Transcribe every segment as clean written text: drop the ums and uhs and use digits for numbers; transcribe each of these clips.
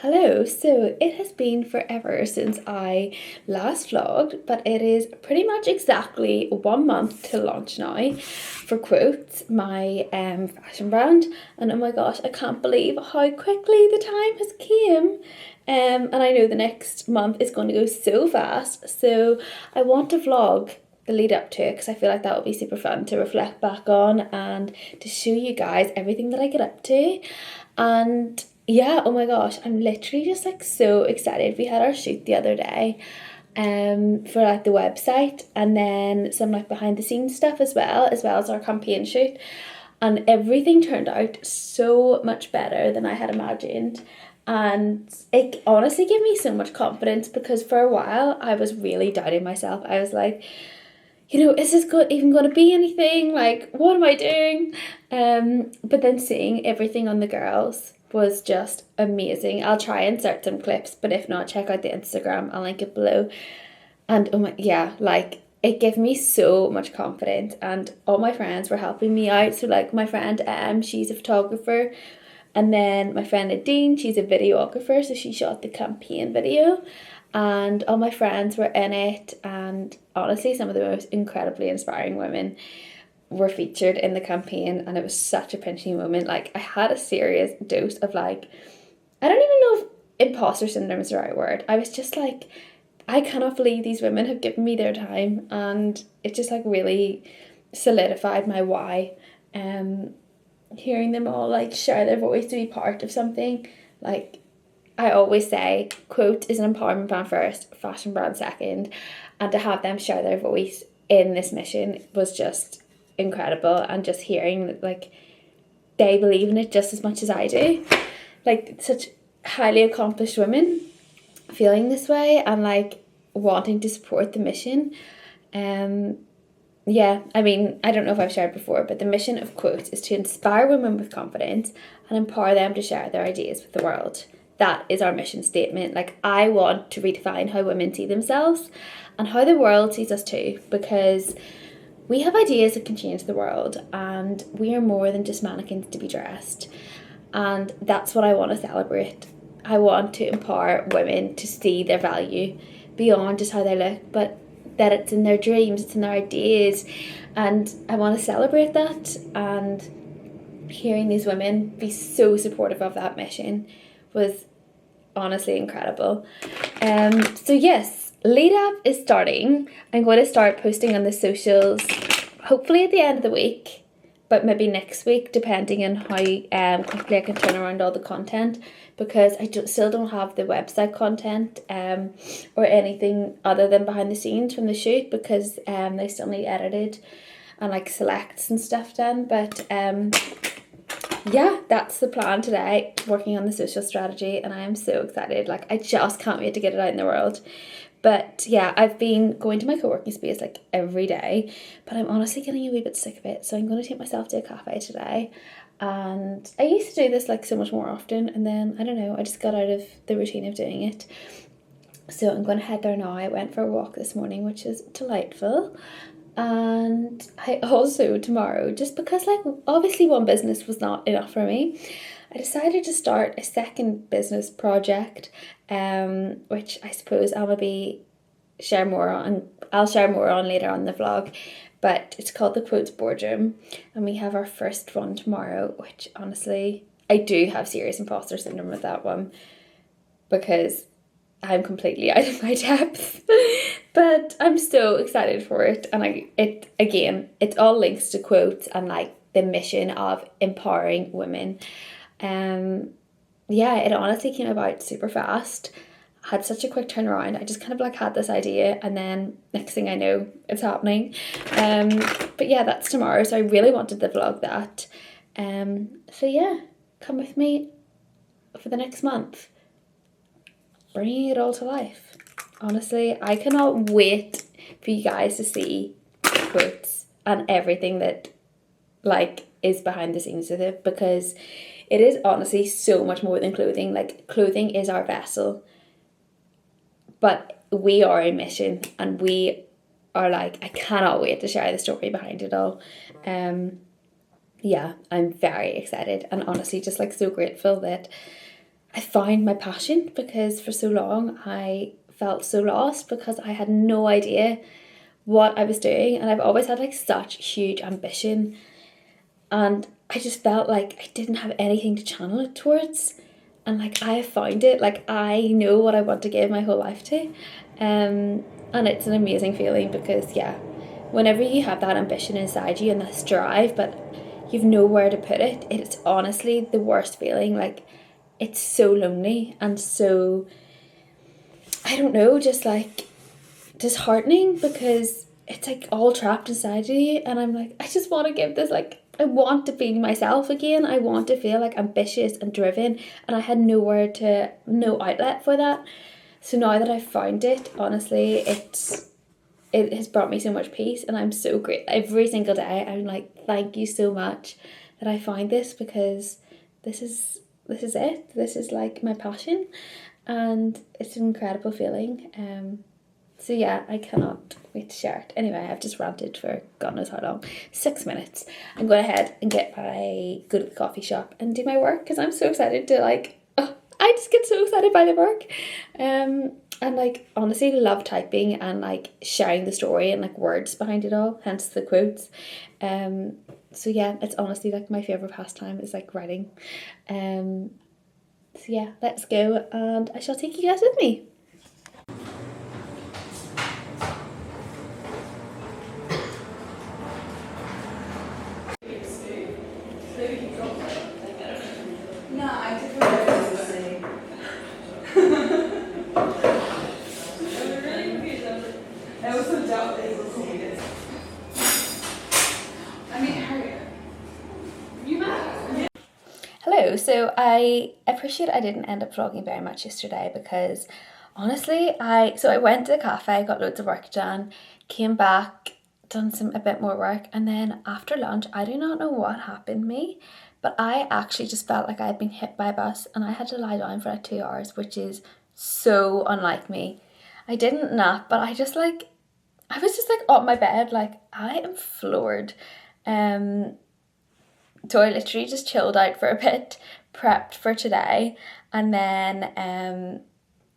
Hello, so it has been forever since I last vlogged, but it is pretty much exactly 1 month to launch now for Quotes, my fashion brand. And oh my gosh, I can't believe how quickly the time has came. And I know the next month is going to go so fast, so I want to vlog the lead up to it because I feel like that would be super fun to reflect back on and to show you guys everything that I get up to. And yeah, oh my gosh, I'm literally just like so excited. We had our shoot the other day for like the website, and then some like behind the scenes stuff as well as our campaign shoot, and everything turned out so much better than I had imagined. And it honestly gave me so much confidence because for a while I was really doubting myself. I was like, is this even going to be anything? Like, what am I doing? But then seeing everything on the girls was just amazing. I'll try and insert some clips, but if not, check out the Instagram. I'll link it below. And oh my, yeah, like it gave me so much confidence, and all my friends were helping me out. So like my friend she's a photographer, and then my friend Nadine, she's a videographer, so she shot the campaign video, and all my friends were in it. And honestly, some of the most incredibly inspiring women were featured in the campaign, and it was such a pinching moment. Like, I had a serious dose of like, I don't even know if imposter syndrome is the right word. I was just like, I cannot believe these women have given me their time, and it just like really solidified my why. Hearing them all like share their voice to be part of something, like I always say, Quote is an empowerment brand first, fashion brand second, and to have them share their voice in this mission was just incredible. And just hearing that like they believe in it just as much as I do, like such highly accomplished women feeling this way and like wanting to support the mission. Yeah, I mean, I don't know if I've shared before, but the mission of Quotes is to inspire women with confidence and empower them to share their ideas with the world. That is our mission statement. Like, I want to redefine how women see themselves and how the world sees us too, because we have ideas that can change the world, and we are more than just mannequins to be dressed. And that's what I want to celebrate. I want to empower women to see their value beyond just how they look, but that it's in their dreams, it's in their ideas. And I want to celebrate that. And hearing these women be so supportive of that mission was honestly incredible. So yes, lead up is starting. I'm going to start posting on the socials hopefully at the end of the week, but maybe next week, depending on how quickly I can turn around all the content, because I still don't have the website content or anything other than behind the scenes from the shoot, because they still need edited and like selects and stuff done. But yeah, that's the plan today, working on the social strategy, and I am so excited. Like, I just can't wait to get it out in the world. But yeah, I've been going to my co-working space like every day, but I'm honestly getting a wee bit sick of it. So I'm going to take myself to a cafe today. And I used to do this like so much more often, and then I don't know, I just got out of the routine of doing it. So I'm going to head there now. I went for a walk this morning, which is delightful. And I also tomorrow, just because like obviously one business was not enough for me, I decided to start a second business project, which I suppose I'll maybe share more on. I'll share more on later on the vlog, but it's called the KUOTES Boardroom, and we have our first one tomorrow, which honestly, I do have serious imposter syndrome with that one, because I'm completely out of my depth. But I'm so excited for it, and it's all links to Quotes and like the mission of empowering women. Yeah, it honestly came about super fast. I had such a quick turnaround. I just kind of like had this idea, and then next thing I know, it's happening. But yeah, that's tomorrow, so I really wanted to vlog that. So yeah, come with me for the next month, bringing it all to life. Honestly, I cannot wait for you guys to see Quotes and everything that like is behind the scenes with it, because it is honestly so much more than clothing. Like, clothing is our vessel, but we are a mission, and we are like, I cannot wait to share the story behind it all. Yeah, I'm very excited, and honestly just like so grateful that I found my passion, because for so long I felt so lost because I had no idea what I was doing, and I've always had like such huge ambition, and I just felt like I didn't have anything to channel it towards. And like I have found it, like I know what I want to give my whole life to. And it's an amazing feeling, because yeah, whenever you have that ambition inside you and this drive, but you've nowhere to put it, it's honestly the worst feeling. Like it's so lonely and so, I don't know, just like disheartening, because it's like all trapped inside of you. And I'm like, I just want to give this, like, I want to be myself again. I want to feel like ambitious and driven, and I had no outlet for that. So now that I've found it, honestly, it has brought me so much peace, and I'm so great. Every single day I'm like, thank you so much that I find this, because this is it. This is like my passion, and it's an incredible feeling. So yeah, I cannot wait to share it. Anyway, I've just ranted for God knows how long. 6 minutes. I'm going ahead and go to the coffee shop and do my work, because I'm so excited to like, oh, I just get so excited by the work. And like honestly love typing and like sharing the story and like words behind it all, hence the quotes. So yeah, it's honestly like my favourite pastime is like writing. So yeah, let's go, and I shall take you guys with me. No, I did what I was to say. I was really confused. I was so doubt that you were saying it. I mean, hurry up. You might. Hello, so I appreciate I didn't end up vlogging very much yesterday, because honestly I went to the cafe, got loads of work done, came back, done a bit more work, and then after lunch I do not know what happened to me, but I actually just felt like I had been hit by a bus, and I had to lie down for like 2 hours, which is so unlike me. I didn't nap, but I was just like on my bed, like I am floored. So I literally just chilled out for a bit, prepped for today, and then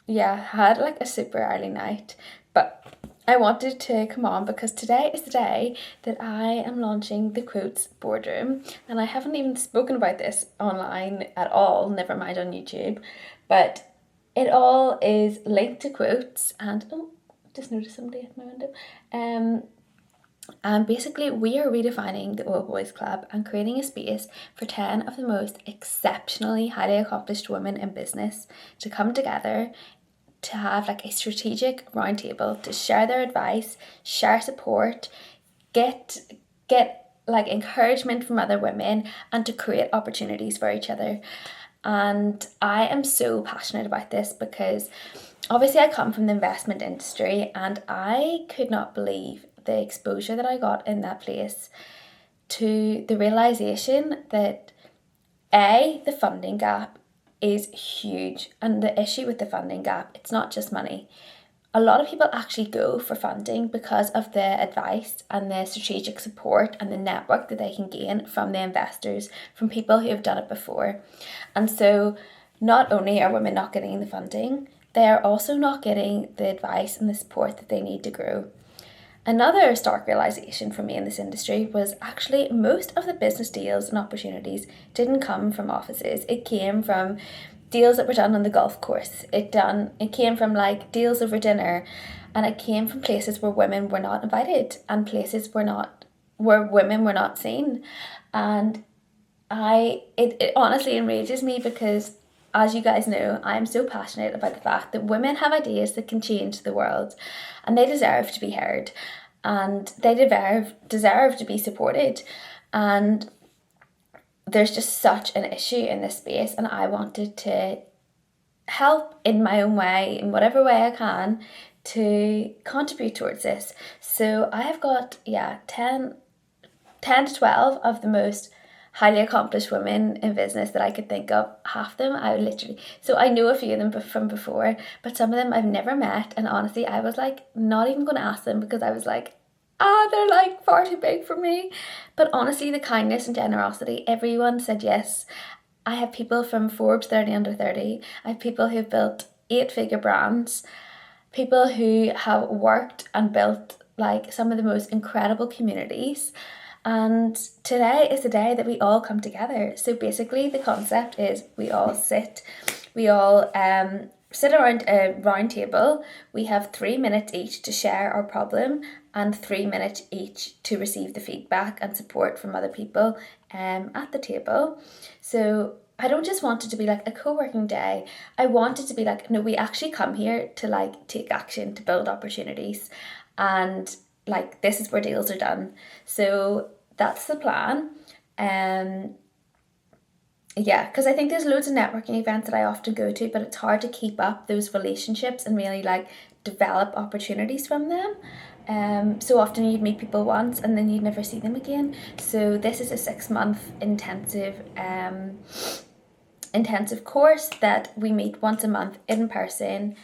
yeah, had like a super early night. But I wanted to come on because today is the day that I am launching the KUOTES Boardroom, and I haven't even spoken about this online at all, never mind on YouTube, but it all is linked to quotes. And oh, just noticed somebody at my window. And basically we are redefining the All Boys Club and creating a space for 10 of the most exceptionally highly accomplished women in business to come together to have like a strategic roundtable to share their advice, share support, get like encouragement from other women, and to create opportunities for each other. And I am so passionate about this because obviously I come from the investment industry, and I could not believe the exposure that I got in that place to the realization that the funding gap is huge. And the issue with the funding gap, it's not just money. A lot of people actually go for funding because of the advice and the strategic support and the network that they can gain from the investors, from people who have done it before. And so not only are women not getting the funding, they are also not getting the advice and the support that they need to grow. Another stark realization for me in this industry was actually most of the business deals and opportunities didn't come from offices. It came from deals that were done on the golf course. It came from like deals over dinner, and it came from places where women were not invited and places where women were not seen. And it honestly enrages me because, as you guys know, I'm so passionate about the fact that women have ideas that can change the world, and they deserve to be heard, and they deserve to be supported. And there's just such an issue in this space, and I wanted to help in my own way, in whatever way I can, to contribute towards this. So I have got 10 to 12 of the most highly accomplished women in business that I could think of. Half them so I know a few of them from before, but some of them I've never met, and honestly I was like not even going to ask them because I was like, they're like far too big for me. But honestly, the kindness and generosity, everyone said yes. I have people from Forbes 30 Under 30. I have people who've built 8-figure brands, people who have worked and built like some of the most incredible communities. And today is the day that we all come together. So basically the concept is we all sit around a round table. We have 3 minutes each to share our problem and 3 minutes each to receive the feedback and support from other people at the table. So I don't just want it to be like a co-working day. I want it to be like, no, we actually come here to like take action, to build opportunities, and like this is where deals are done. So that's the plan. Yeah, because I think there's loads of networking events that I often go to, but it's hard to keep up those relationships and really like develop opportunities from them. So often you'd meet people once and then you'd never see them again. So this is a 6-month intensive course that we meet once a month in person,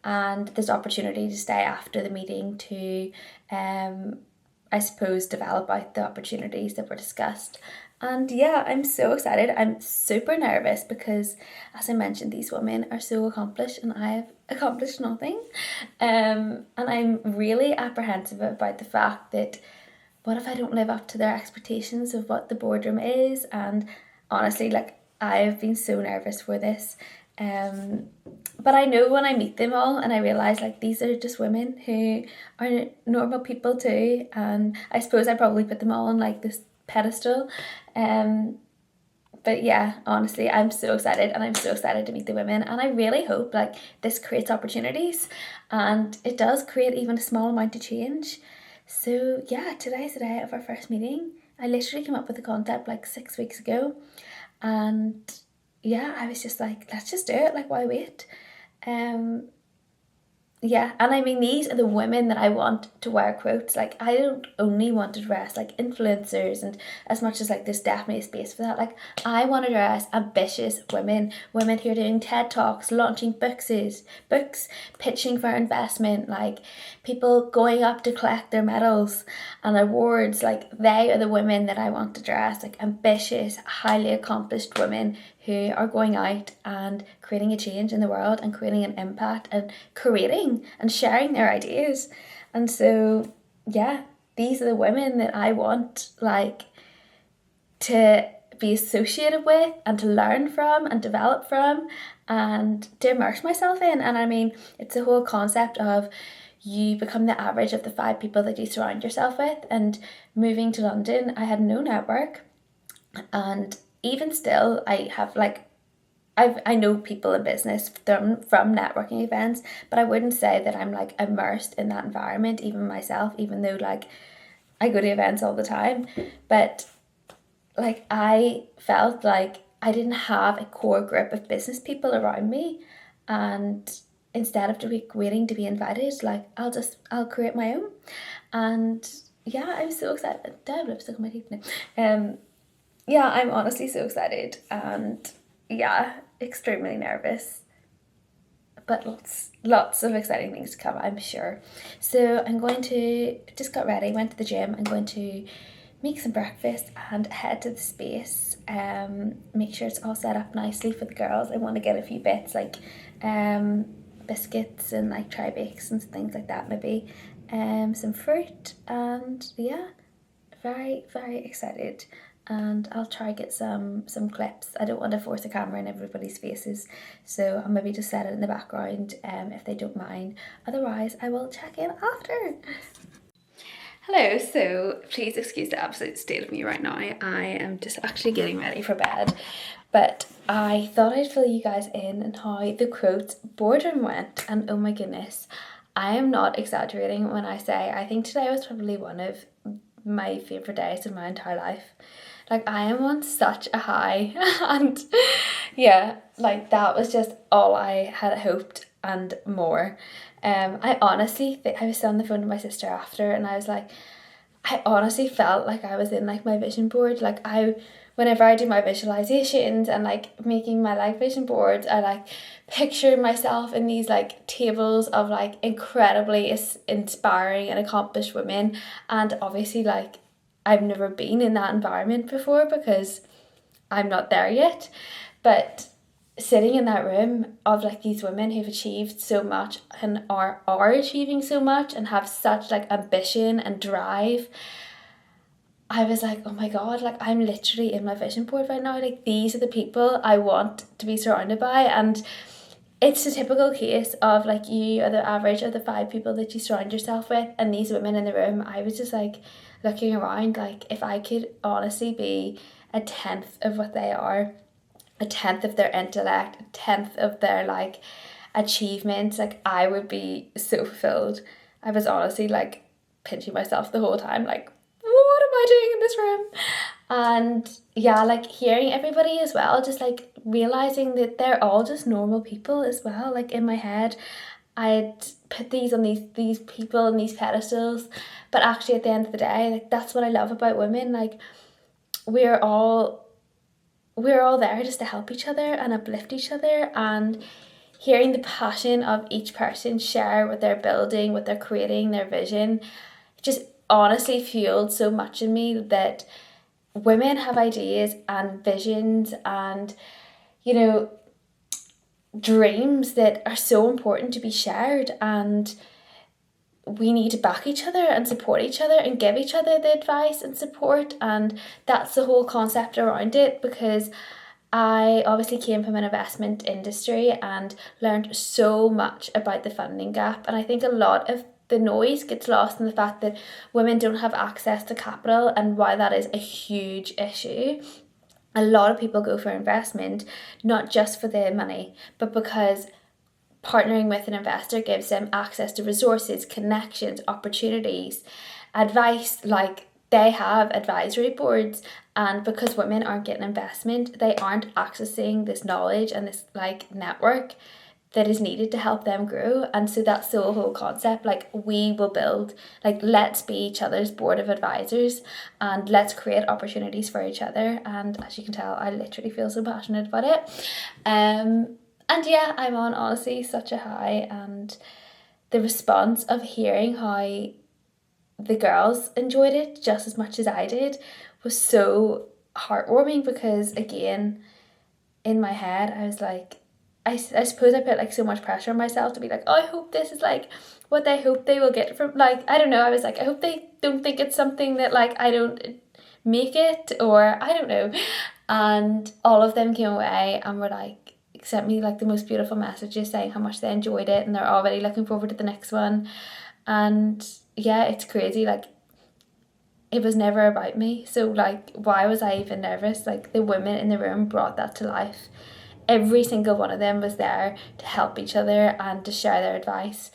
and there's opportunity to stay after the meeting to I suppose develop out the opportunities that were discussed. And yeah, I'm so excited. I'm super nervous because, as I mentioned, these women are so accomplished and I have accomplished nothing. And I'm really apprehensive about the fact that what if I don't live up to their expectations of what the boardroom is? And honestly, like, I've been so nervous for this. But I know when I meet them all and I realise like these are just women who are normal people too, and I suppose I probably put them all on like this pedestal. But yeah, honestly, I'm so excited, and I'm so excited to meet the women, and I really hope like this creates opportunities and it does create even a small amount of change. So yeah, today's the day of our first meeting. I literally came up with the concept like 6 weeks ago, and yeah, I was just like, let's just do it, like why wait? Yeah, and I mean, these are the women that I want to wear quotes. Like, I don't only want to dress like influencers, and as much as like there's definitely a space for that, like I want to dress ambitious women, women who are doing TED Talks, launching books, pitching for investment, like people going up to collect their medals and awards. Like, they are the women that I want to dress, like ambitious, highly accomplished women who are going out and creating a change in the world and creating an impact and creating and sharing their ideas. And so yeah, these are the women that I want like to be associated with and to learn from and develop from and to immerse myself in. And I mean, it's the whole concept of you become the average of the 5 people that you surround yourself with. And moving to London, I had no network, and even still I have like I know people in business from networking events, but I wouldn't say that I'm like immersed in that environment even myself, even though like I go to events all the time. But like I felt like I didn't have a core group of business people around me, and instead of waiting to be invited, like I'll create my own. And yeah, I'm so excited. I have lipstick on my teeth now. Yeah, I'm honestly so excited, and yeah, extremely nervous, but lots of exciting things to come, I'm sure. So I'm going to just got ready, went to the gym. I'm going to make some breakfast and head to the space. Make sure it's all set up nicely for the girls. I want to get a few bits like biscuits and like try bakes and things like that, maybe some fruit, and yeah, very, very excited. And I'll try get some clips. I don't want to force a camera in everybody's faces, so I'll maybe just set it in the background if they don't mind. Otherwise, I will check in after. Hello, so please excuse the absolute state of me right now. I am just actually getting ready for bed, but I thought I'd fill you guys in on how the KUOTES Boardroom went, and oh my goodness, I am not exaggerating when I say I think today was probably one of my favourite days of my entire life. Like, I am on such a high, and yeah, like that was just all I had hoped and more. I honestly I was on the phone to my sister after, and I was like, I honestly felt like I was in like my vision board. Like whenever I do my visualizations and like making my like vision boards, I like picture myself in these like tables of like incredibly inspiring and accomplished women. And obviously like I've never been in that environment before because I'm not there yet. But sitting in that room of like these women who've achieved so much and are achieving so much and have such like ambition and drive, I was like, oh my God, like I'm literally in my vision board right now. Like these are the people I want to be surrounded by. And it's a typical case of like you are the average of the 5 people that you surround yourself with. And these women in the room, I was just like looking around, like if I could honestly be a 10th of what they are, a 10th of their intellect, a 10th of their like achievements, like I would be so fulfilled. I was honestly like pinching myself the whole time, like what am I doing in this room? And yeah, like hearing everybody as well, just like realizing that they're all just normal people as well. Like in my head, I'd put these on these people on these pedestals, but actually at the end of the day, like that's what I love about women. Like we're all there just to help each other and uplift each other, and hearing the passion of each person share what they're building, what they're creating, their vision, just honestly fueled so much in me that women have ideas and visions and, you know, dreams that are so important to be shared, and we need to back each other and support each other and give each other the advice and support. And that's the whole concept around it, because I obviously came from an investment industry and learned so much about the funding gap. And I think a lot of the noise gets lost in the fact that women don't have access to capital and why that is a huge issue. A lot of people go for investment, not just for the money, but because partnering with an investor gives them access to resources, connections, opportunities, advice. Like they have advisory boards, and because women aren't getting investment, they aren't accessing this knowledge and this like network that is needed to help them grow. And so that's the whole concept. Like we will build, like let's be each other's board of advisors and let's create opportunities for each other. And as you can tell, I literally feel so passionate about it. And yeah, I'm on honestly such a high, and the response of hearing how the girls enjoyed it just as much as I did was so heartwarming, because again, in my head, I was like, I suppose I put like so much pressure on myself to be like, oh, I hope this is like what they hope they will get from, like, I don't know, I was like, I hope they don't think it's something that like I don't make it, or I don't know. And all of them came away and were like, sent me like the most beautiful messages saying how much they enjoyed it and they're already looking forward to the next one. And yeah, it's crazy, like it was never about me, so like why was I even nervous? Like the women in the room brought that to life. Every single one of them was there to help each other and to share their advice.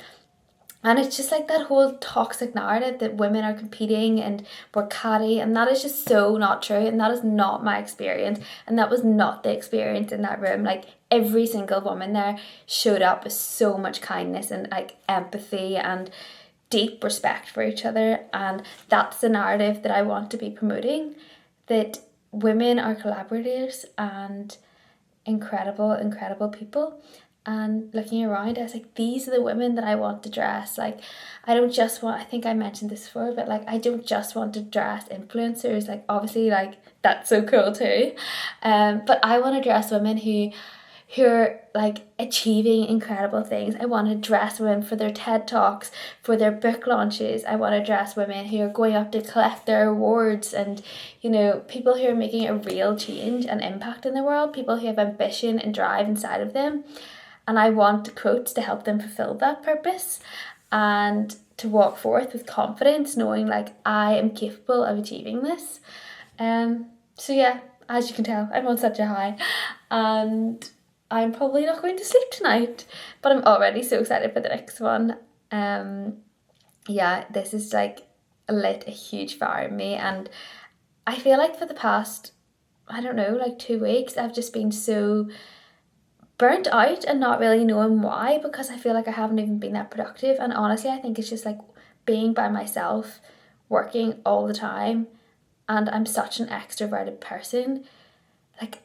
And it's just like that whole toxic narrative that women are competing and we're catty, and that is just so not true, and that is not my experience, and that was not the experience in that room. Like every single woman there showed up with so much kindness and like empathy and deep respect for each other, and that's the narrative that I want to be promoting, that women are collaborators and incredible people. And looking around, I was like, these are the women that I want to dress. Like I don't just want, I think I mentioned this before, but like I don't just want to dress influencers. Like obviously like that's so cool too, but I want to dress women who are like achieving incredible things. I want to dress women for their TED Talks, for their book launches. I want to dress women who are going up to collect their awards, and you know, people who are making a real change and impact in the world, people who have ambition and drive inside of them. And I want quotes to help them fulfill that purpose and to walk forth with confidence, knowing like I am capable of achieving this. So yeah, as you can tell, I'm on such a high, and I'm probably not going to sleep tonight, but I'm already so excited for the next one. Yeah, this is like lit a huge fire in me, and I feel like for the past, I don't know, like 2 weeks, I've just been so burnt out and not really knowing why, because I feel like I haven't even been that productive. And honestly, I think it's just like being by myself, working all the time, and I'm such an extroverted person. Like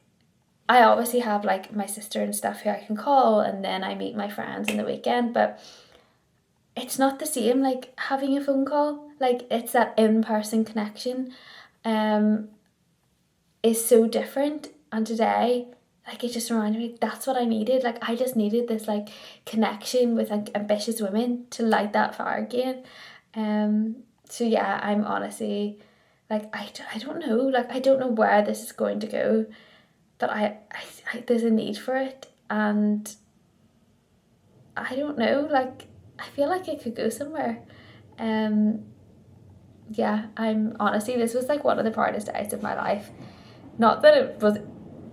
I obviously have like my sister and stuff who I can call, and then I meet my friends in the weekend, but it's not the same like having a phone call. Like it's that in-person connection is so different. And today like, it just reminded me that's what I needed. Like, I just needed this like connection with like ambitious women to light that fire again. So yeah, I'm honestly like, I don't know, like, I don't know where this is going to go, but I there's a need for it, and I don't know, like, I feel like it could go somewhere. Yeah, I'm honestly, this was like one of the proudest days of my life. Not that it was,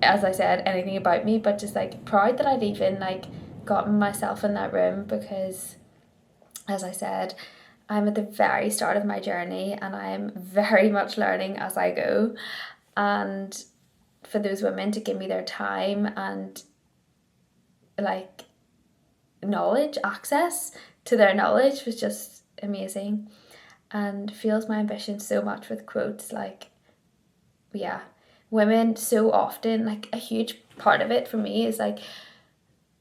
as I said, anything about me, but just like proud that I'd even like gotten myself in that room, because as I said, I'm at the very start of my journey and I'm very much learning as I go. And for those women to give me their time and like knowledge, access to their knowledge, was just amazing, and fuels my ambition so much with quotes. Like, yeah, women so often, like, a huge part of it for me is like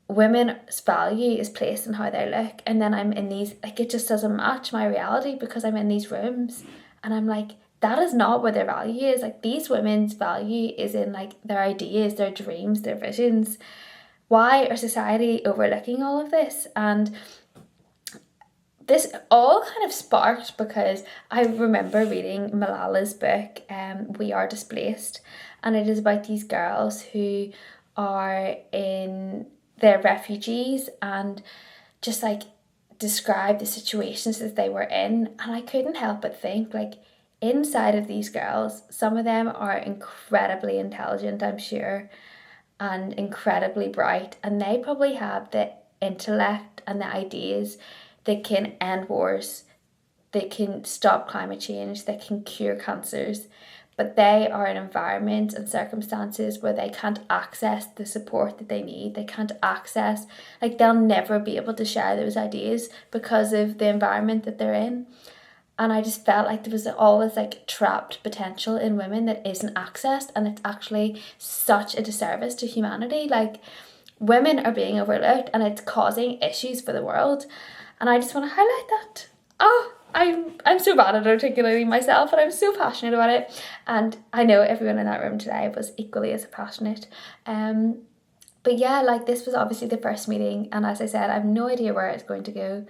women's value is placed in how they look, and then I'm in these, like, it just doesn't match my reality because I'm in these rooms and I'm like, that is not where their value is. Like, these women's value is in like their ideas, their dreams, their visions. Why are society overlooking all of this? And this all kind of sparked because I remember reading Malala's book, We Are Displaced, and it is about these girls who are in, they're refugees, and just like describe the situations that they were in. And I couldn't help but think, like, inside of these girls, some of them are incredibly intelligent, I'm sure, and incredibly bright, and they probably have the intellect and the ideas that can end wars, that can stop climate change, that can cure cancers, but they are in environments and circumstances where they can't access the support that they need. They can't access, like, they'll never be able to share those ideas because of the environment that they're in. And I just felt like there was all this like trapped potential in women that isn't accessed, and it's actually such a disservice to humanity. Like, women are being overlooked and it's causing issues for the world. And I just want to highlight that. Oh, I'm so bad at articulating myself, and I'm so passionate about it. And I know everyone in that room today was equally as passionate. But yeah, like, this was obviously the first meeting, and as I said, I have no idea where it's going to go,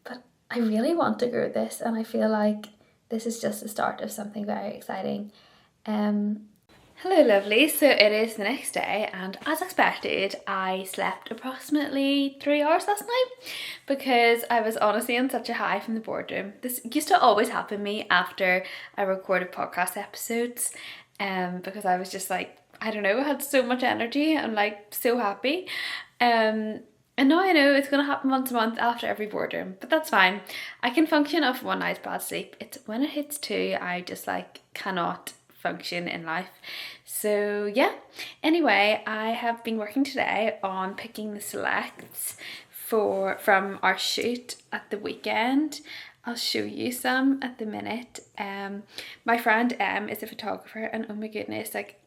but I really want to grow this, and I feel like this is just the start of something very exciting. Hello lovely, so it is the next day, and as expected I slept approximately 3 hours last night because I was honestly on such a high from the boardroom. This used to always happen to me after I recorded podcast episodes, because I was just like, I don't know, I had so much energy and like so happy. And now I know it's going to happen once a month after every boardroom, but that's fine. I can function off one night's bad sleep. It's when it hits 2, I just like cannot function in life. So yeah, anyway, I have been working today on picking the selects from our shoot at the weekend. I'll show you some at the minute. My friend Em is a photographer, and oh my goodness, like,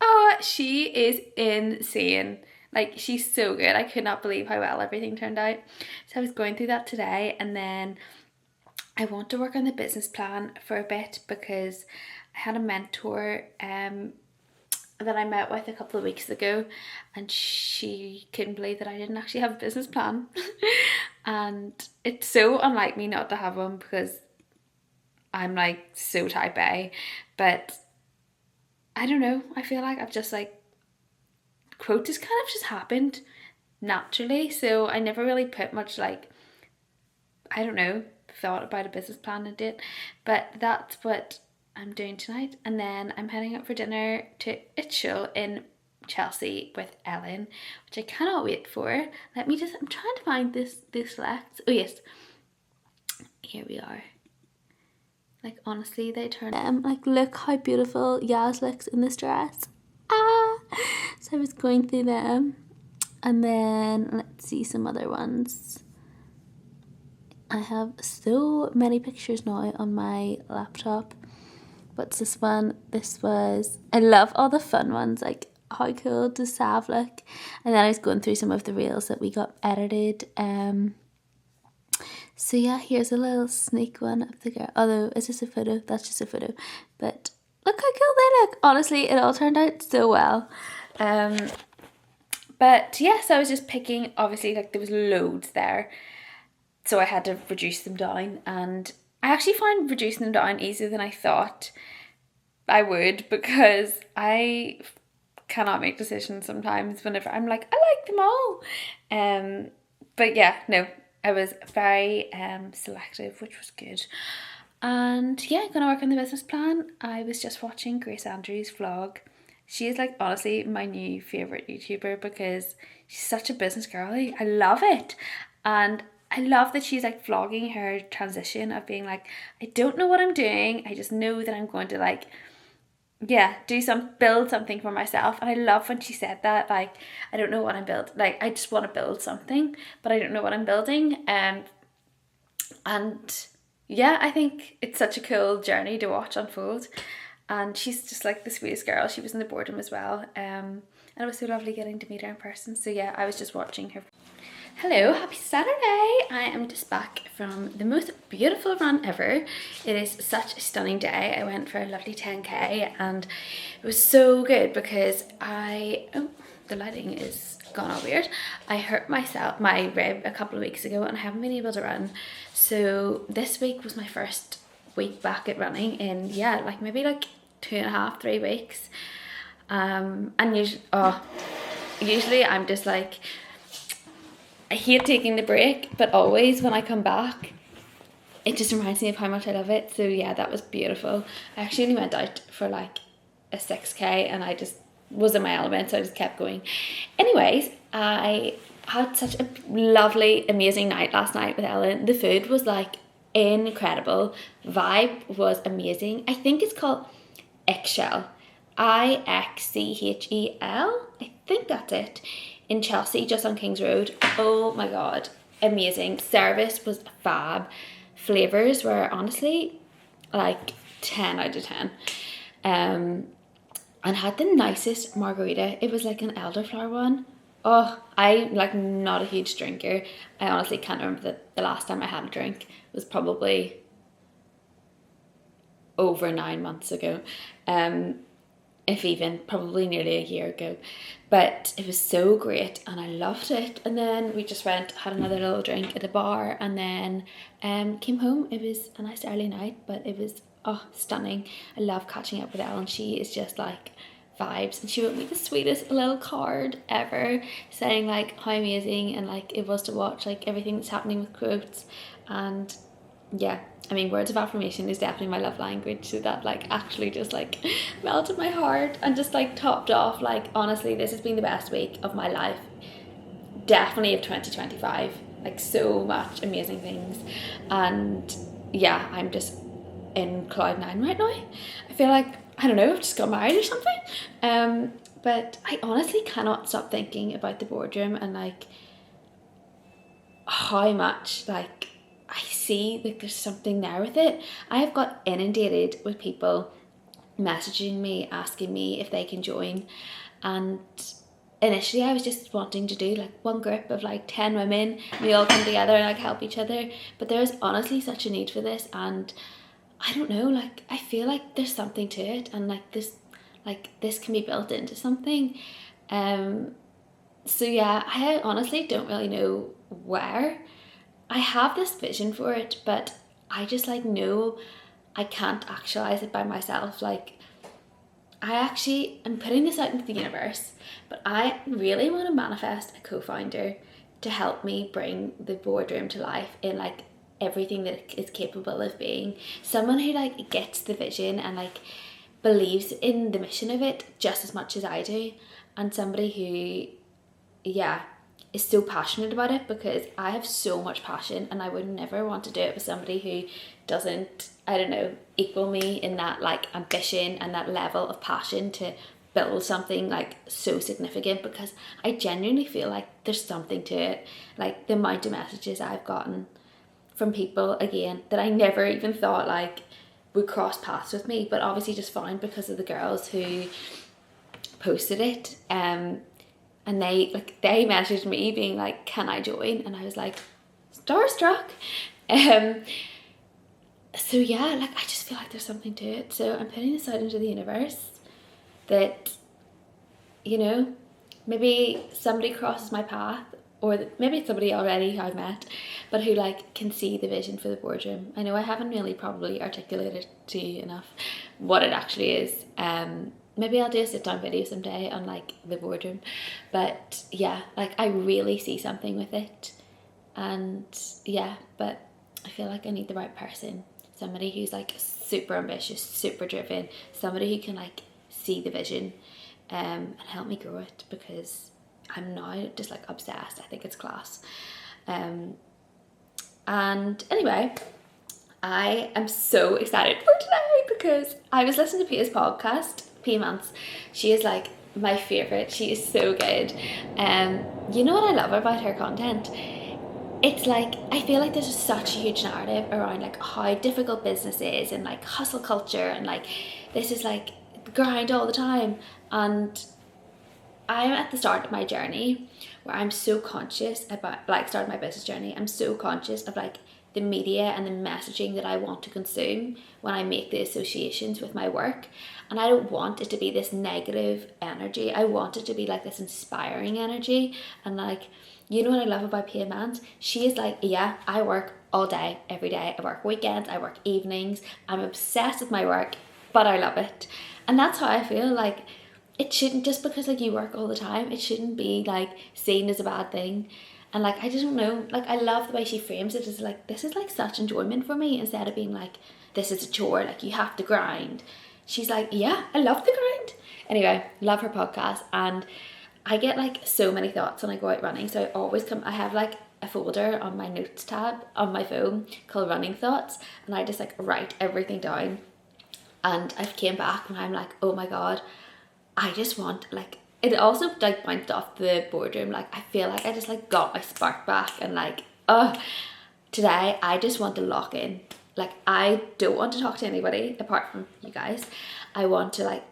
oh, she is insane. Like, she's so good. I could not believe how well everything turned out. So I was going through that today, and then I want to work on the business plan for a bit because I had a mentor that I met with a couple of weeks ago, and she couldn't believe that I didn't actually have a business plan. And it's so unlike me not to have one because I'm like so type A, but I don't know, I feel like I've just like, quote just kind of just happened naturally, so I never really put much like, I don't know, thought about a business plan and did, but that's what I'm doing tonight. And then I'm heading out for dinner to Itchel in Chelsea with Ellen, which I cannot wait for. I'm trying to find this selects. Oh yes, here we are. Like, honestly, they turn them, like, look how beautiful Yaz looks in this dress. So I was going through them, and then let's see some other ones. I have so many pictures now on my laptop. What's this one? This was, I love all the fun ones, like, how cool does Sav look? And then I was going through some of the reels that we got edited. So yeah, here's a little sneak one of the girl. Although, is this a photo? That's just a photo. But look how cool they look. Honestly, it all turned out so well. But yeah, so I was just picking, obviously, like there was loads there, so I had to reduce them down, and I actually find reducing them down easier than I thought I would, because I cannot make decisions sometimes whenever I'm like, I like them all. But yeah, no, I was very selective, which was good. And yeah, gonna work on the business plan. I was just watching Grace Andrews' vlog. She is like honestly my new favourite YouTuber because she's such a business girly. I love it. And I love that she's like vlogging her transition of being like, I don't know what I'm doing. I just know that I'm going to like, yeah, build something for myself. And I love when she said that, like, I don't know what I'm building. Like, I just want to build something, but I don't know what I'm building. And yeah, I think it's such a cool journey to watch unfold. And she's just like the sweetest girl. She was in the boardroom as well. And it was so lovely getting to meet her in person. So yeah, I was just watching her. Hello, happy Saturday! I am just back from the most beautiful run ever. It is such a stunning day. I went for a lovely 10k and it was so good because the lighting is gone all weird. I hurt my rib a couple of weeks ago and I haven't been able to run. So this week was my first week back at running in, yeah, like maybe like 2.5, 3 weeks. And usually I'm just like, I hate taking the break, but always when I come back, it just reminds me of how much I love it. So yeah, that was beautiful. I actually only went out for like a 6k and I just was in my element, so I just kept going. Anyways, I had such a lovely, amazing night last night with Ellen. The food was like incredible. Vibe was amazing. I think it's called Ixchel. Ixchel. I think that's it. In Chelsea, just on King's Road. Oh my god, amazing. Service was fab. Flavours were honestly like 10 out of 10. And had the nicest margarita. It was like an elderflower one. Oh, I like not a huge drinker. I honestly can't remember the last time I had a drink. It was probably over 9 months ago. If even, probably nearly a year ago. But it was so great and I loved it. And then we just had another little drink at a bar and then came home. It was a nice early night, but it was stunning. I love catching up with Ellen. She is just like vibes, and she wrote me the sweetest little card ever saying like how amazing and like it was to watch like everything that's happening with Quotes. And yeah, I mean, words of affirmation is definitely my love language, so that like actually just like melted my heart and just like topped off, like honestly this has been the best week of my life, definitely of 2025. Like so much amazing things. And yeah, I'm just in cloud nine right now. I feel like, I don't know, I've just got married or something. But I honestly cannot stop thinking about the boardroom and like how much like I see like there's something there with it. I have got inundated with people messaging me, asking me if they can join. And initially I was just wanting to do like one group of like 10 women. We all come together and like help each other. But there's honestly such a need for this, and I don't know, like I feel like there's something to it, and like this can be built into something. So yeah, I honestly don't really know where. I have this vision for it, but I just like know I can't actualize it by myself. Like I'm putting this out into the universe, but I really want to manifest a co-founder to help me bring the boardroom to life in like everything that it is capable of being. Someone who like gets the vision and like believes in the mission of it just as much as I do, and somebody who, yeah, is so passionate about it, because I have so much passion and I would never want to do it with somebody who doesn't, I don't know, equal me in that like ambition and that level of passion to build something like so significant, because I genuinely feel like there's something to it. Like the amount of messages I've gotten from people, again, that I never even thought like would cross paths with me, but obviously just found because of the girls who posted it. And they messaged me being like, can I join? And I was like, starstruck. So yeah, like I just feel like there's something to it. So I'm putting this out into the universe that, you know, maybe somebody crosses my path, or maybe it's somebody already who I've met, but who like can see the vision for the boardroom. I know I haven't really probably articulated to you enough what it actually is. Maybe I'll do a sit down video someday on like the boardroom, but yeah, like I really see something with it, and yeah, but I feel like I need the right person, somebody who's like super ambitious, super driven, somebody who can like see the vision and help me grow it, because I'm now just like obsessed. I think it's class. And anyway, I am so excited for today because I was listening to Pia's podcast, Pia Mance. She is like my favourite. She is so good. You know what I love about her content? It's like, I feel like there's such a huge narrative around like how difficult business is, and like hustle culture, and like this is like grind all the time. And I'm at the start of my journey where I'm so conscious about, like, starting my business journey, I'm so conscious of like the media and the messaging that I want to consume when I make the associations with my work. And I don't want it to be this negative energy. I want it to be like this inspiring energy. And like, you know what I love about Pia Mance? She is like, yeah, I work all day, every day. I work weekends, I work evenings. I'm obsessed with my work, but I love it. And that's how I feel. Like, it shouldn't, just because like you work all the time, it shouldn't be like seen as a bad thing. And like, I just don't know, like I love the way she frames it as like, this is like such enjoyment for me, instead of being like, this is a chore, like you have to grind. She's like, yeah, I love the grind. Anyway, love her podcast. And I get like so many thoughts when I go out running, so I have like a folder on my notes tab on my phone called running thoughts, and I just like write everything down. And I came back and I'm like, oh my god, I just want like, it also like bounced off the boardroom. Like I feel like I just like got my spark back, and like, today I just want to lock in. Like I don't want to talk to anybody apart from you guys. I want to like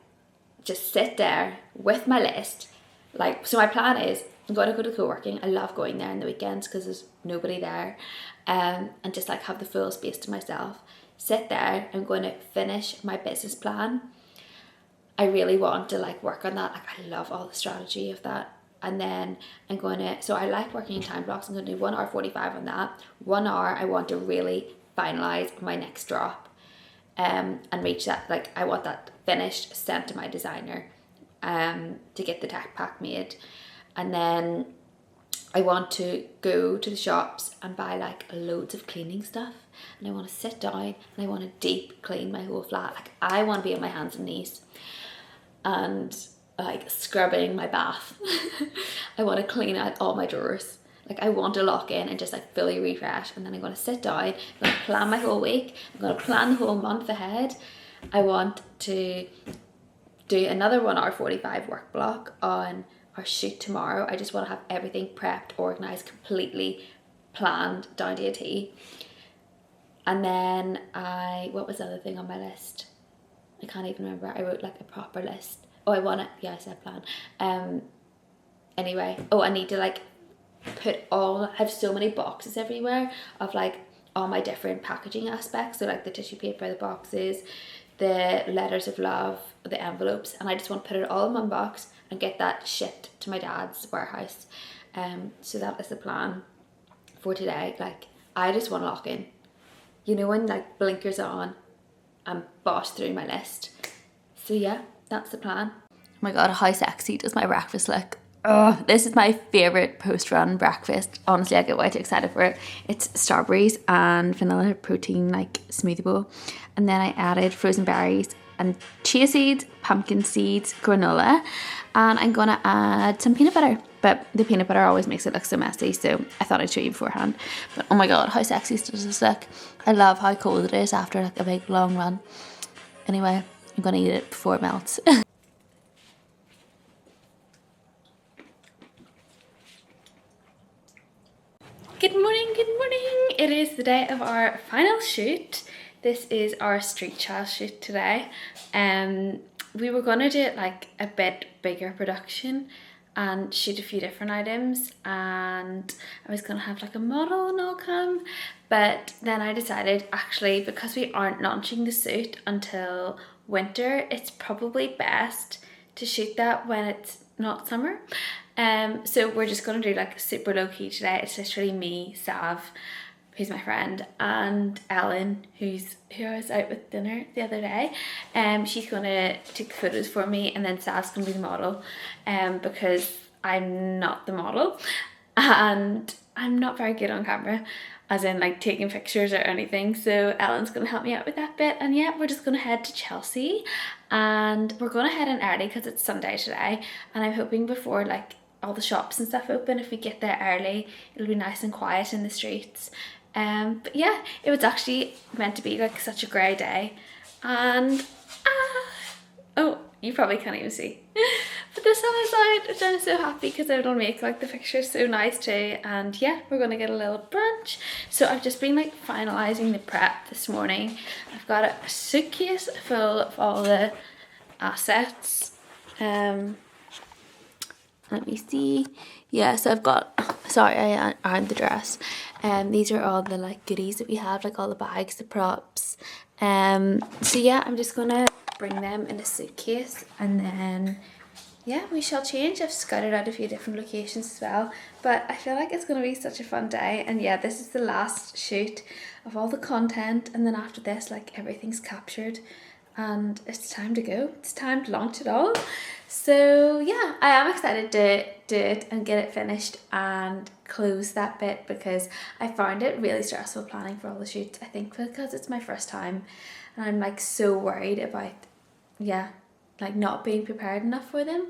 just sit there with my list. Like, so my plan is I'm going to go to co-working. I love going there in the weekends because there's nobody there, and just like have the full space to myself. Sit there, I'm going to finish my business plan. I really want to like work on that. Like I love all the strategy of that. And then I'm going to, so I like working in time blocks. I'm going to do 1 hour 45 on that. 1 hour I want to really finalize my next drop, and reach that. Like I want that finished, sent to my designer, to get the tech pack made. And then I want to go to the shops and buy like loads of cleaning stuff, and I want to sit down and I want to deep clean my whole flat. Like I want to be on my hands and knees and like scrubbing my bath. I want to clean out all my drawers. Like I want to lock in and just like fully refresh, and then I'm going to sit down, I'm going to plan my whole week, I'm going to plan the whole month ahead. I want to do another 1 hour 45 work block on our shoot tomorrow. I just want to have everything prepped, organised, completely planned down to a T. And then what was the other thing on my list? I can't even remember. I wrote like a proper list. Oh, I said plan. Anyway, I need to like I have so many boxes everywhere of like all my different packaging aspects. So like the tissue paper, the boxes, the letters of love, the envelopes, and I just want to put it all in one box and get that shipped to my dad's warehouse. So that is the plan for today. Like I just want to lock in. You know, when like blinkers are on and boss through my list. So yeah, that's the plan. Oh my god, how sexy does my breakfast look? Oh, this is my favourite post-run breakfast. Honestly, I get way too excited for it. It's strawberries and vanilla protein like smoothie bowl. And then I added frozen berries and chia seeds, pumpkin seeds, granola. And I'm going to add some peanut butter. But the peanut butter always makes it look so messy, so I thought I'd show you beforehand. But oh my god, how sexy does this look? I love how cold it is after like a big long run. Anyway, I'm going to eat it before it melts. Good morning, good morning. It is the day of our final shoot. This is our street child shoot today. We were going to do it like a bit bigger production and shoot a few different items, and I was going to have like a model and all come, but then I decided actually, because we aren't launching the suit until winter, it's probably best to shoot that when it's not summer. So we're just gonna do like super low key today. It's literally me, Sav, who's my friend, and Ellen, who I was out with dinner the other day. She's gonna take photos for me, and then Sav's gonna be the model, because I'm not the model, and I'm not very good on camera, as in like taking pictures or anything. So Ellen's gonna help me out with that bit, and yeah, we're just gonna head to Chelsea, and we're gonna head in early because it's Sunday today, and I'm hoping before like all the shops and stuff open, if we get there early, it'll be nice and quiet in the streets. But yeah, it was actually meant to be like such a grey day, and oh, you probably can't even see, but the sun is out, which I'm so happy because I don't make like the pictures so nice too. And yeah, we're gonna get a little brunch. So I've just been like finalizing the prep this morning. I've got a suitcase full of all the assets. Let me see. Yeah, so I've got, sorry, I ironed the dress. These are all the like goodies that we have, like all the bags, the props. So yeah, I'm just gonna bring them in a suitcase, and then yeah, we shall change. I've scouted out a few different locations as well, but I feel like it's gonna be such a fun day. And yeah, this is the last shoot of all the content, and then after this, like everything's captured and it's time to go. It's time to launch it all. So yeah, I am excited to do it and get it finished and close that bit, because I found it really stressful planning for all the shoots. I think because it's my first time, and I'm like so worried about, yeah, like not being prepared enough for them.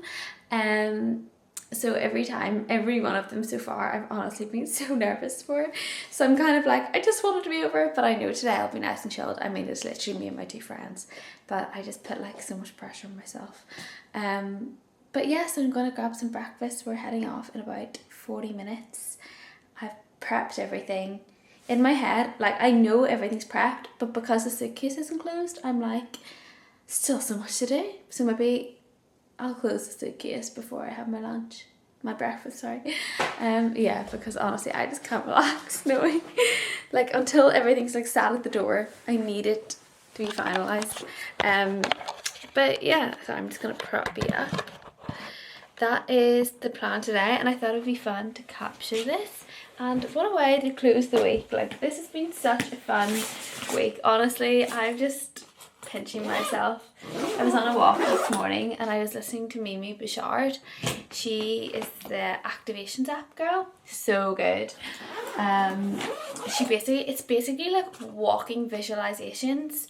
So every one of them so far, I've honestly been so nervous for. So I'm kind of like, I just want it to be over, but I know today I'll be nice and chilled. I mean, it's literally me and my two friends, but I just put like so much pressure on myself. But yeah, so I'm gonna grab some breakfast. We're heading off in about 40 minutes. I've prepped everything in my head. Like I know everything's prepped, but because the suitcase isn't closed, I'm like, still so much to do. So maybe I'll close the suitcase before I have my breakfast, sorry. Yeah, because honestly, I just can't relax knowing, like until everything's like sat at the door, I need it to be finalised. But yeah, so I'm just gonna prop you up. That is the plan today, and I thought it would be fun to capture this. And what a way to close the week. Like this has been such a fun week. Honestly, I'm just pinching myself. I was on a walk this morning and I was listening to Mimi Bouchard. She is the activations app girl. So good. It's basically like walking visualizations,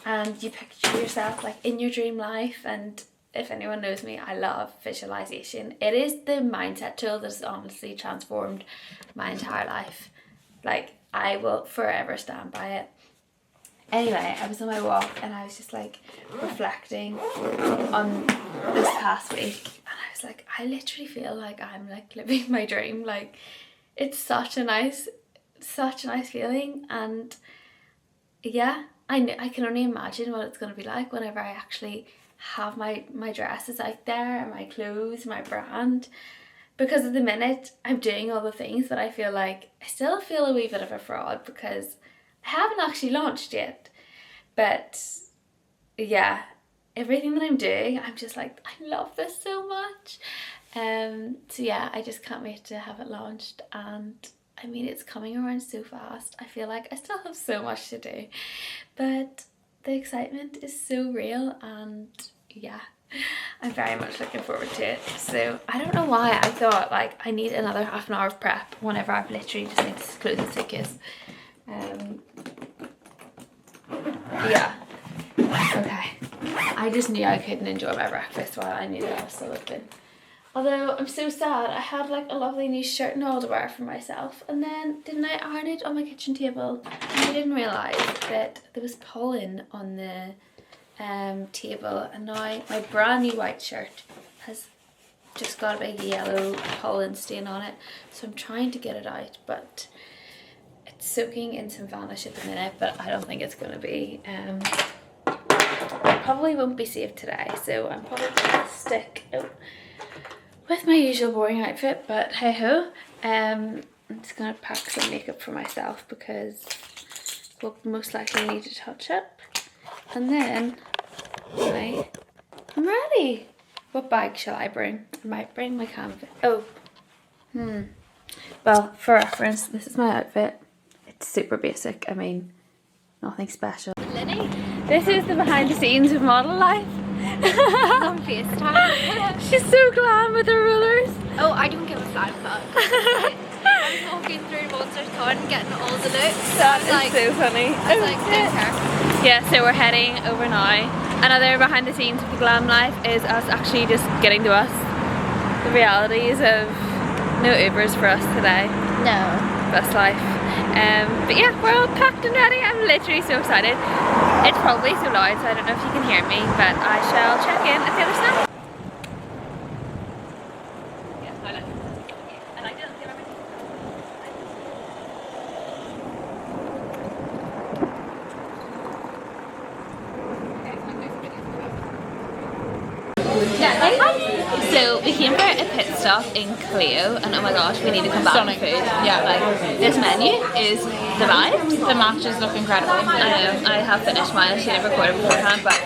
and you picture yourself like in your dream life. And if anyone knows me, I love visualization. It is the mindset tool that has honestly transformed my entire life. Like I will forever stand by it. Anyway, I was on my walk and I was just like reflecting on this past week, and I was like, I literally feel like I'm like living my dream. Like it's such a nice feeling. And yeah, I can only imagine what it's going to be like whenever I actually have my dresses out there and my clothes, my brand. Because at the minute I'm doing all the things, but I feel like I still feel a wee bit of a fraud because I haven't actually launched yet. But yeah, everything that I'm doing, I'm just like, I love this so much. So yeah, I just can't wait to have it launched. And I mean, it's coming around so fast. I feel like I still have so much to do, but the excitement is so real. And yeah, I'm very much looking forward to it. So I don't know why I thought like I need another half an hour of prep whenever I've literally just need to close the suitcase. Yeah, okay. I just knew I couldn't enjoy my breakfast while I knew that I was still open. Although I'm so sad, I had like a lovely new shirt and all to wear for myself, and then didn't I iron it on my kitchen table, and I didn't realise that there was pollen on the table, and now my brand new white shirt has just got a big yellow pollen stain on it. So I'm trying to get it out, but it's soaking in some Vanish at the minute, but I don't think it's going to be, it probably won't be safe today, so I'm probably going to stick with my usual boring outfit, but hey ho. I'm just going to pack some makeup for myself because we'll most likely need to touch up, and then I'm ready. What bag shall I bring? I might bring my canvas. Oh. Well, for reference, this is my outfit. It's super basic. I mean, nothing special. Lenny, this is the behind the scenes of model life. On FaceTime. She's so glam with her rollers. Oh, I don't give a flying fuck. I was walking through Monsters Con getting all the looks. That I was is like, so funny. I was like, don't care. Yeah, so we're heading over now. Another behind the scenes of the glam life is us actually just getting to us. The realities of no Ubers for us today. No. Best life. But yeah, we're all packed and ready. I'm literally so excited. It's probably so loud, so I don't know if you can hear me, but I shall check in at the other side. Yeah, I like it. I like it. So we came for a pit stop in Clio, and oh my gosh, we need to come back for food. Yeah. Like, this menu is the vibe. The matches look incredible. I know, I have finished mine. I should have recorded beforehand, but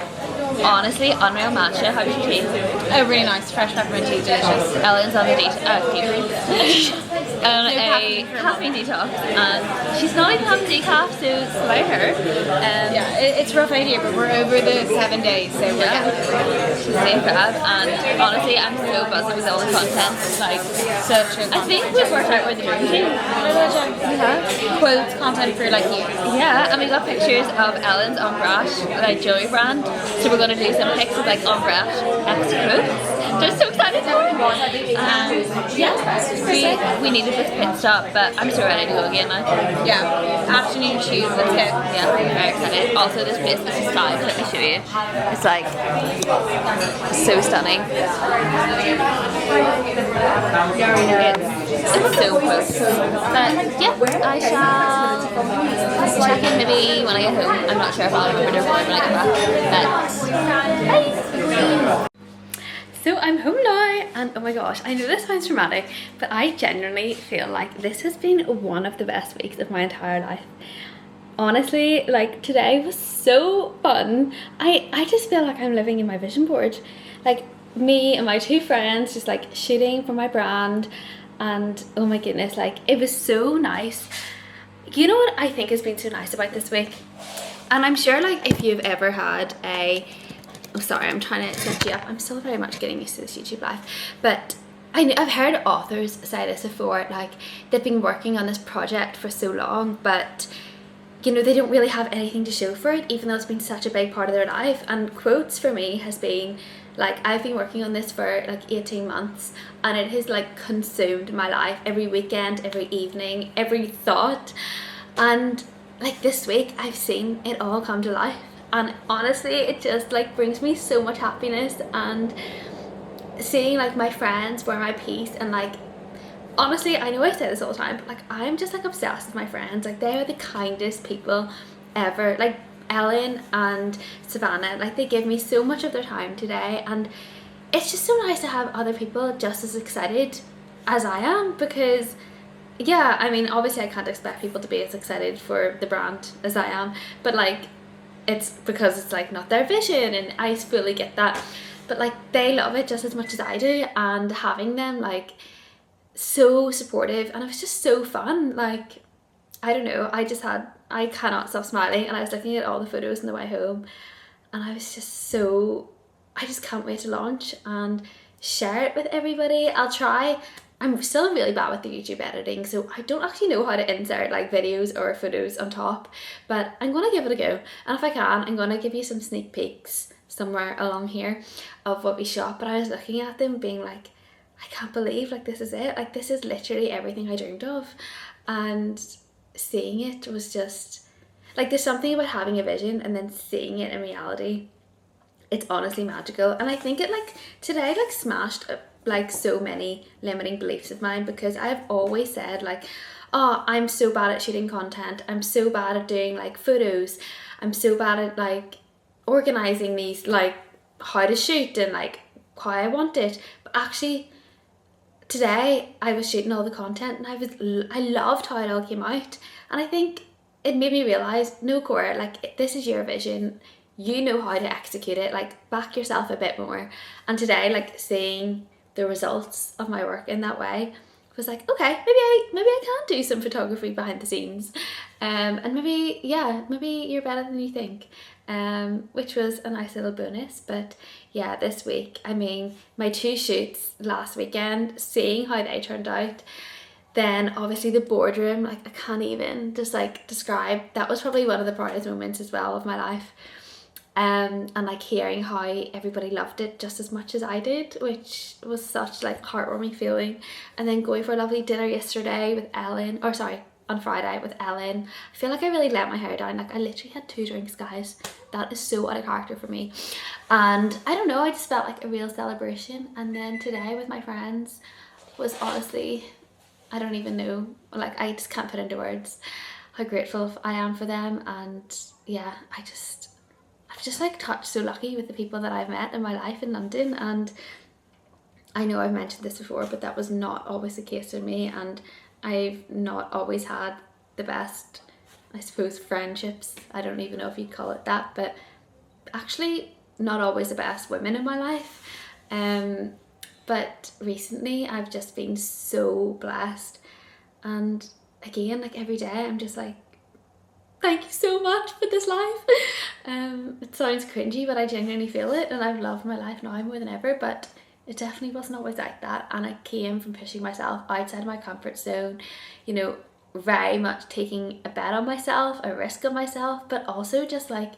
honestly, unreal matcha. How was your tea? Oh, really nice. Fresh peppermint tea, delicious. Ellen's on a caffeine detox, and she's not even having decaf, so slay her. Yeah, it's rough out here, but we're over the 7 days, so we're Yeah, she's saying crab, and honestly, I'm so buzzed with all the content. Like, such a I think we've worked out where the marketing. quotes content for like years. Yeah, and we got pictures of Ellen's Ombrage, like jewelry brand. So we're gonna do some pics of like Ombrage X quotes. Just so excited for it. Yeah, we needed this pit stop, but I'm so ready to go again now. Yeah, afternoon shoes, let's go. Yeah, I'm very excited. Also, this place, this is live. Let me show you. It's like so stunning. It's so close. But yeah, I shall check in maybe when I get home. I'm not sure if I'll remember when I get back. But bye. So I'm home now, and oh my gosh, I know this sounds dramatic, but I genuinely feel like this has been one of the best weeks of my entire life. Honestly, like today was so fun. I just feel like I'm living in my vision board. Like me and my two friends just like shooting for my brand, and oh my goodness, like it was so nice. You know what I think has been so nice about this week? And I'm sure like if you've ever had a, oh sorry, I'm trying to set you up. I'm still very much getting used to this YouTube life, but I've heard authors say this before, like they've been working on this project for so long, but you know, they don't really have anything to show for it, even though it's been such a big part of their life. And quotes for me has been like, I've been working on this for like 18 months, and it has like consumed my life, every weekend, every evening, every thought. And like this week I've seen it all come to life, and honestly it just like brings me so much happiness, and seeing like my friends wear my piece, and like honestly, I know I say this all the time, but like I'm just like obsessed with my friends. Like they are the kindest people ever. Like Ellen and Savannah, like they give me so much of their time today, and it's just so nice to have other people just as excited as I am, because yeah, I mean obviously I can't expect people to be as excited for the brand as I am, but like it's because it's like not their vision, and I fully get that, but like they love it just as much as I do, and having them like so supportive, and it was just so fun. Like I don't know, I cannot stop smiling, and I was looking at all the photos on the way home, and I was just so, I just can't wait to launch and share it with everybody. I'll try. I'm still really bad with the YouTube editing, so I don't actually know how to insert like videos or photos on top, but I'm gonna give it a go, and if I can, I'm gonna give you some sneak peeks somewhere along here of what we shot. But I was looking at them being like, I can't believe like this is it, like this is literally everything I dreamed of. And seeing it was just like, there's something about having a vision and then seeing it in reality. It's honestly magical, and I think it like today like smashed like so many limiting beliefs of mine, because I have always said like, oh, I'm so bad at shooting content, I'm so bad at doing like photos, I'm so bad at like organizing these, like how to shoot and like how I want it. But actually today I was shooting all the content, and I loved how it all came out, and I think it made me realize, no Cora, like this is your vision, you know how to execute it, like back yourself a bit more. And today, like seeing the results of my work in that way was like, okay, maybe I can do some photography behind the scenes, and maybe you're better than you think, which was a nice little bonus. But yeah, this week, I mean, my 2 shoots last weekend, seeing how they turned out, then obviously the boardroom, like I can't even just like describe, that was probably one of the proudest moments as well of my life. And like hearing how everybody loved it just as much as I did, which was such like heartwarming feeling. And then going for a lovely dinner yesterday with Ellen, or sorry, on Friday with Ellen. I feel like I really let my hair down. Like I literally had 2 drinks, guys. That is so out of character for me. And I don't know, I just felt like a real celebration. And then today with my friends was honestly, I don't even know, like I just can't put into words how grateful I am for them. And yeah, I've just like touched so lucky with the people that I've met in my life in London. And I know I've mentioned this before, but that was not always the case for me, and I've not always had the best, I suppose, friendships. I don't even know if you'd call it that, but actually not always the best women in my life. But recently I've just been so blessed, and again, like every day I'm just like, thank you so much for this life. It sounds cringy, but I genuinely feel it, and I've loved my life now more than ever. But it definitely wasn't always like that, and it came from pushing myself outside of my comfort zone, you know, very much taking a bet on myself, a risk on myself, but also just like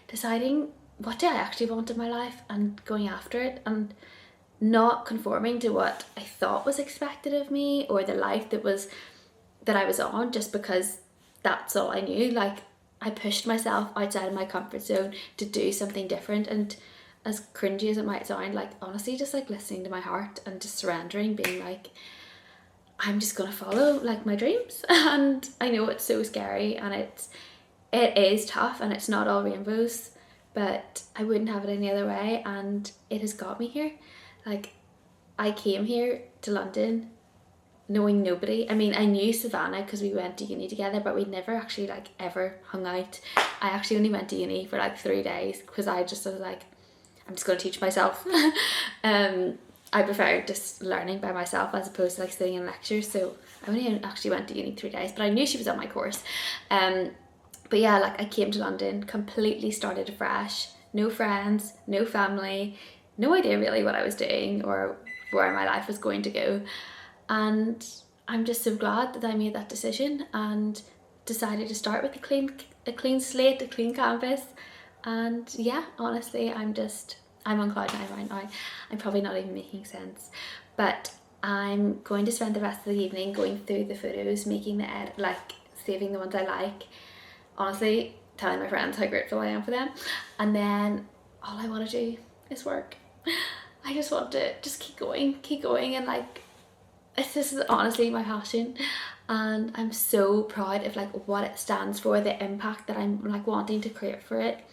deciding what do I actually want in my life and going after it, and not conforming to what I thought was expected of me, or the life that I was on, just because that's all I knew. Like I pushed myself outside of my comfort zone to do something different. And as cringy as it might sound, like honestly just like listening to my heart and just surrendering, being like, I'm just gonna follow like my dreams. And I know it's so scary, and it is tough, and it's not all rainbows, but I wouldn't have it any other way. And it has got me here. Like I came here to London knowing nobody. I mean, I knew Savannah because we went to uni together, but we'd never actually like ever hung out. I actually only went to uni for like 3 days because I just was like, I'm just going to teach myself. I prefer just learning by myself as opposed to like sitting in lectures. So I only actually went to uni 3 days, but I knew she was on my course. But yeah, like I came to London, completely started afresh, no friends, no family, no idea really what I was doing or where my life was going to go. And I'm just so glad that I made that decision and decided to start with a clean slate, a clean canvas. And yeah, honestly, I'm on cloud 9 right now. I'm probably not even making sense, but I'm going to spend the rest of the evening going through the photos, making the edit, like saving the ones I like, honestly telling my friends how grateful I am for them. And then all I want to do is work. I just want to just keep going, and like this is honestly my passion, and I'm so proud of like what it stands for, the impact that I'm like wanting to create for it.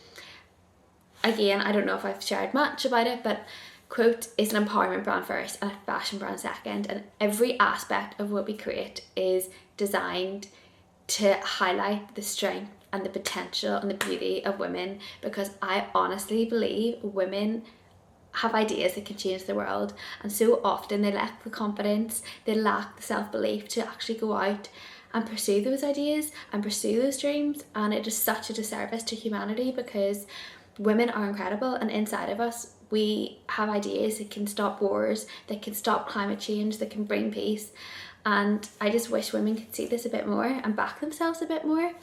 Again, I don't know if I've shared much about it, but KUOTES is an empowerment brand first and a fashion brand second, and every aspect of what we create is designed to highlight the strength and the potential and the beauty of women, because I honestly believe women have ideas that can change the world, and so often they lack the confidence, they lack the self-belief to actually go out and pursue those ideas and pursue those dreams. And it is such a disservice to humanity, because women are incredible, and inside of us we have ideas that can stop wars, that can stop climate change, that can bring peace. And I just wish women could see this a bit more and back themselves a bit more.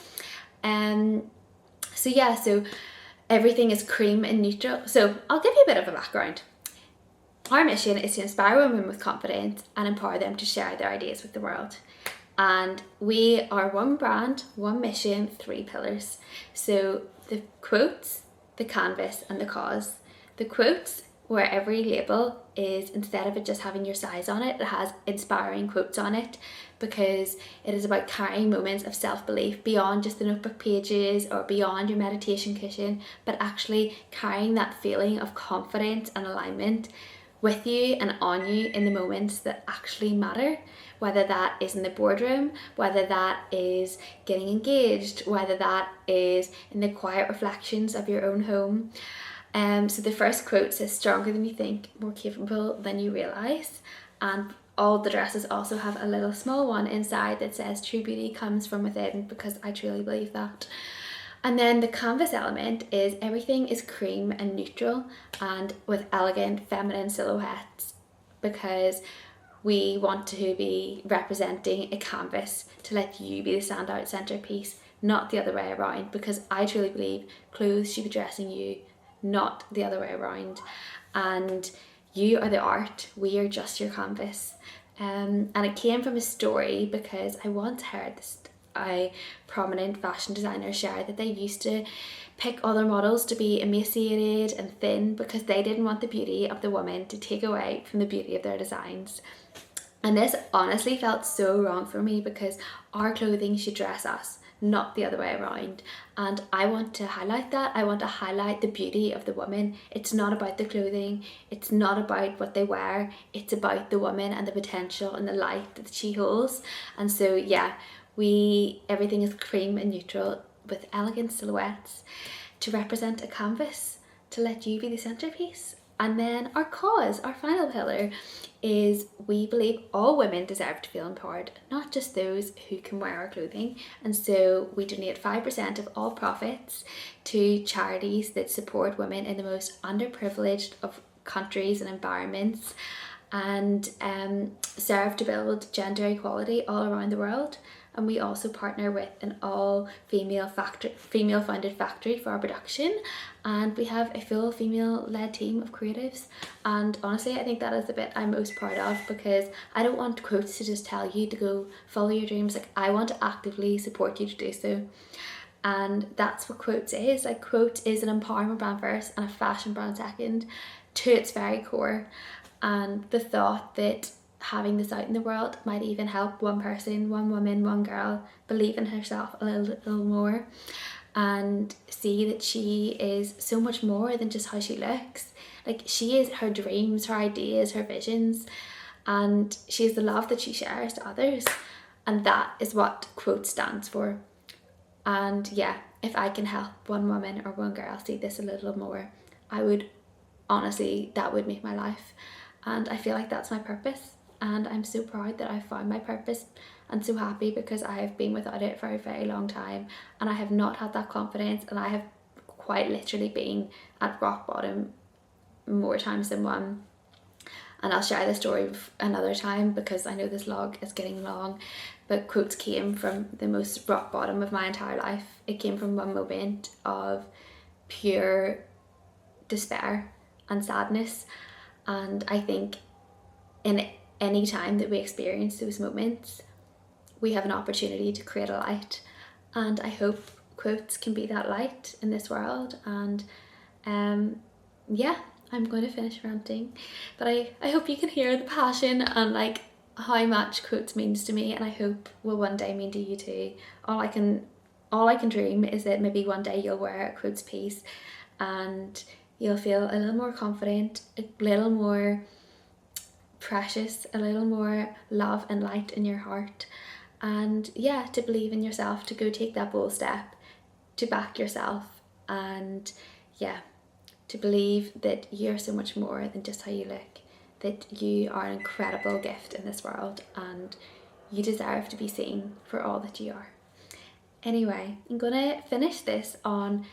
So everything is cream and neutral. So I'll give you a bit of a background. Our mission is to inspire women with confidence and empower them to share their ideas with the world. And we are one brand, one mission, 3 pillars. So the KUOTES, the canvas, and the cause. The KUOTES, where every label is, instead of it just having your size on it, it has inspiring quotes on it, because it is about carrying moments of self-belief beyond just the notebook pages or beyond your meditation cushion, but actually carrying that feeling of confidence and alignment with you and on you in the moments that actually matter, whether that is in the boardroom, whether that is getting engaged, whether that is in the quiet reflections of your own home. So the first quote says, stronger than you think, more capable than you realise. And all the dresses also have a little small one inside that says true beauty comes from within, because I truly believe that. And then the canvas element is everything is cream and neutral and with elegant feminine silhouettes, because we want to be representing a canvas to let you be the standout centerpiece, not the other way around, because I truly believe clothes should be dressing you, not the other way around. And you are the art, we are just your canvas. And it came from a story, because I once heard this a prominent fashion designer share that they used to pick other models to be emaciated and thin because they didn't want the beauty of the woman to take away from the beauty of their designs. And this honestly felt so wrong for me, because our clothing should dress us, not the other way around. And I want to highlight that. I want to highlight the beauty of the woman. It's not about the clothing, it's not about what they wear, it's about the woman and the potential and the light that she holds. And so yeah, everything is cream and neutral with elegant silhouettes to represent a canvas, to let you be the centerpiece. And then our cause, our final pillar, is we believe all women deserve to feel empowered, not just those who can wear our clothing. And so we donate 5% of all profits to charities that support women in the most underprivileged of countries and environments, and serve to build gender equality all around the world. And we also partner with an all female funded factory for our production, and we have a full female led team of creatives. And honestly, I think that is the bit I'm most proud of, because I don't want Quotes to just tell you to go follow your dreams. Like, I want to actively support you to do so. And that's what Quotes is. Like, Quotes is an empowerment brand first and a fashion brand second to its very core. And the thought that having this out in the world might even help one person, one woman, one girl believe in herself a little more, and see that she is so much more than just how she looks. Like, she is her dreams, her ideas, her visions, and she is the love that she shares to others. And that is what Quote stands for. And yeah, if I can help one woman or one girl see this a little more, I would, honestly, that would make my life. And I feel like that's my purpose. And I'm so proud that I found my purpose, and so happy, because I have been without it for a very long time, and I have not had that confidence, and I have quite literally been at rock bottom more times than one. And I'll share the story another time, because I know this vlog is getting long, but Quotes came from the most rock bottom of my entire life. It came from one moment of pure despair and sadness, and I think in any time that we experience those moments, we have an opportunity to create a light. And I hope Quotes can be that light in this world. And yeah, I'm going to finish ranting, but I hope you can hear the passion and like how much Quotes means to me, and I hope will one day mean to you too. All I can dream is that maybe one day you'll wear a Quotes piece and you'll feel a little more confident, a little more precious, a little more love and light in your heart, and yeah, to believe in yourself, to go take that bold step, to back yourself, and yeah, to believe that you're so much more than just how you look, that you are an incredible gift in this world, and you deserve to be seen for all that you are. Anyway, I'm gonna finish this on,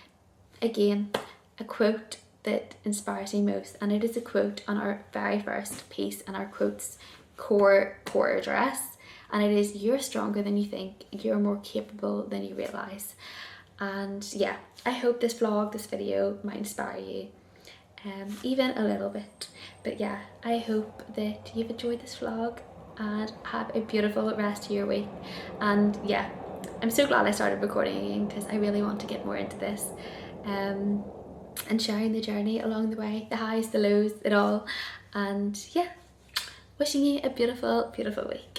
again, a quote that inspires me most, and it is a quote on our very first piece and our Quotes core address, and it is, you're stronger than you think, you're more capable than you realise. And yeah, I hope this video might inspire you, even a little bit. But yeah, I hope that you've enjoyed this vlog and have a beautiful rest of your week. And yeah, I'm so glad I started recording again, because I really want to get more into this, and sharing the journey along the way, the highs, the lows, it all. And yeah, wishing you a beautiful, beautiful week.